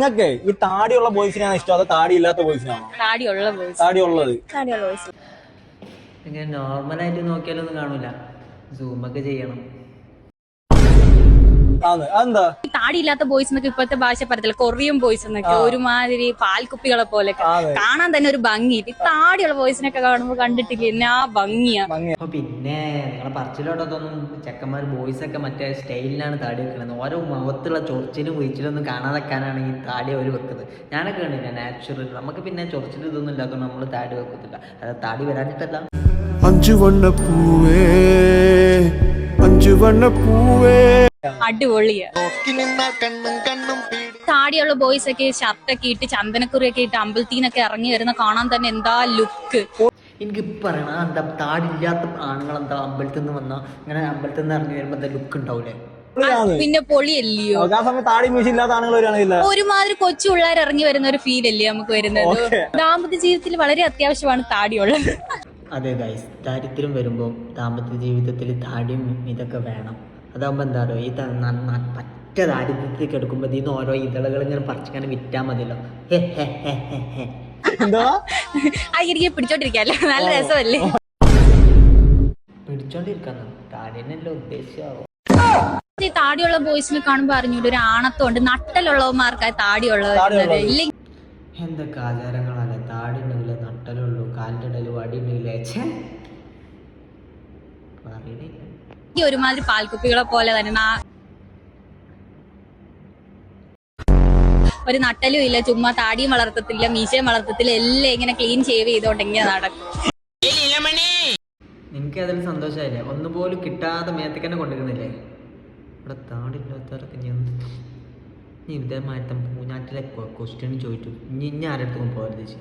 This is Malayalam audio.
നിങ്ങൾക്ക് ഈ താടിയുള്ള ബോയ്സിനാണ് ഇഷ്ടം അതോ താടി ഇല്ലാത്ത ബോയ്സിനാണോ? താടിയുള്ളത്. ഇങ്ങനെ നോർമലായിട്ട് നോക്കിയാലൊന്നും കാണൂല, സൂമൊക്കെ ചെയ്യണം. അതെന്താ താടിയില്ലാത്ത ബോയ്സ് എന്നൊക്കെ ഇപ്പോഴത്തെ ഭാഷ പറയത്തില്ല, കൊറിയൻ ബോയ്സ് എന്നൊക്കെ ഒരുമാതിരി പാൽക്കുപ്പികളെ പോലെ കാണാൻ തന്നെ ഒരു ഭംഗി. താടിയുള്ള ബോയ്സിനൊക്കെ കാണുമ്പോ കണ്ടിട്ടില്ല എന്നാ ഭംഗിയാ. അപ്പൊ പിന്നെ നിങ്ങളെ പറച്ചിലോട്ടൊന്നും ചെക്കന്മാർ ബോയ്സ് ഒക്കെ മറ്റേ സ്റ്റൈലിലാണ് താടി വെക്കുന്നത്. ഓരോ മുഖത്തുള്ള ചൊറിച്ചിലും വീച്ചിലൊന്നും കാണാതെക്കാനാണ് ഈ താടി അവർ വെക്കുന്നത്. ഞാനൊക്കെ കണ്ടില്ല നാച്ചുറൽ. നമുക്ക് പിന്നെ ചൊറിച്ചിൽ ഇതൊന്നും ഇല്ലാത്തതുകൊണ്ട് നമ്മൾ താടി വെക്കത്തില്ല. അത് താടി വരാനിട്ടല്ല. അടിപൊളിയാ. താടിയുള്ള ബോയ്സ് ഒക്കെ ഷർട്ടൊക്കെ ഇട്ട് ചന്ദനക്കുറിയൊക്കെ ഇട്ട് അമ്പലത്തിനൊക്കെ ഇറങ്ങി വരുന്ന കാണാൻ തന്നെ എന്താ ലുക്ക്. എനിക്ക് പറയണ എന്താ താടില്ലാത്ത ആണുങ്ങൾ എന്താ അമ്പലത്തിൽ നിന്ന് വന്നാ ഇങ്ങനെ അമ്പലത്തിൽ നിന്ന് ഇറങ്ങി വരുമ്പോ എന്താ ലുക്ക് ഉണ്ടാവൂലേ? പിന്നെ പൊളിയല്ലയോ? ഒരുമാതിരി കൊച്ചു പിള്ളേർ ഇറങ്ങി വരുന്ന ഒരു ഫീൽ അല്ലേ നമുക്ക് വരുന്നത്. ദാമ്പത്യ ജീവിതത്തിൽ വളരെ അത്യാവശ്യമാണ് താടിയുള്ളത്. അതെ ഗൈസ്, ദാരിദ്ര്യം വരുമ്പോൾ ദാമ്പത്യ ജീവിതത്തിൽ താടിയും ഇതൊക്കെ വേണം. അതാകുമ്പോൾ എന്താ പറയുക, ഈ പറ്റ ദാരിദ്ര്യത്തിലേക്ക് എടുക്കുമ്പോൾ ഇതിന്ന് ഓരോ ഇതളുകൾ ഇങ്ങനെ പറിച്ചിങ്ങനെ വിറ്റാൽ മതിയല്ലോ. എനിക്ക് പിടിച്ചോണ്ടിരിക്കല്ലോ, നല്ല രസമല്ലേ? പിടിച്ചോണ്ടിരിക്കാന്നോ? താടിനല്ലോ ഉദ്ദേശിച്ചാവോ? ഈ താടിയുള്ള ബോയ്സിനെ കാണുമ്പോ അറിഞ്ഞൂടെ ഒരു ആണത്തോണ്ട് നട്ടലുള്ളവന്മാർക്കായി താടിയുള്ളവർ ഇല്ലെങ്കിൽ എന്തൊക്കെ ആചാരങ്ങളല്ലേ. താടി ഉണ്ടെങ്കിലേ നട്ടലുള്ളൂ, കാലിൻ്റെ ഇടയിൽ വടി ഉണ്ടെങ്കിലേ പറയണില്ല. ഈ ഒരുമാതിരി പാൽക്കുപ്പികളെ പോലെ തന്നെ ഒരു നട്ടലും ഇല്ല, ചുമ്മാ താടിയും വളർത്തത്തില്ല, മീശയും വളർത്തത്തില്ല, എല്ലാം ഇങ്ങനെ ക്ലീൻ ഷേവ് ചെയ്തോണ്ട് ഇങ്ങനെ നടക്കും. നിനക്ക് അതിൽ സന്തോഷമായില്ലേ? ഒന്നുപോലും കിട്ടാതെ മേത്തേക്ക് തന്നെ കൊണ്ടുവരുന്നില്ലേ? ഇവിടെ താടില്ലാത്തവരൊക്കെ നീ ഇതേമാറ്റം പൂഞ്ഞാറ്റിലെ ക്വസ്റ്റ്യൻ ചോദിച്ചു ഇനി ആരുടെ അടുത്തും പോകരുത് ചേച്ചി.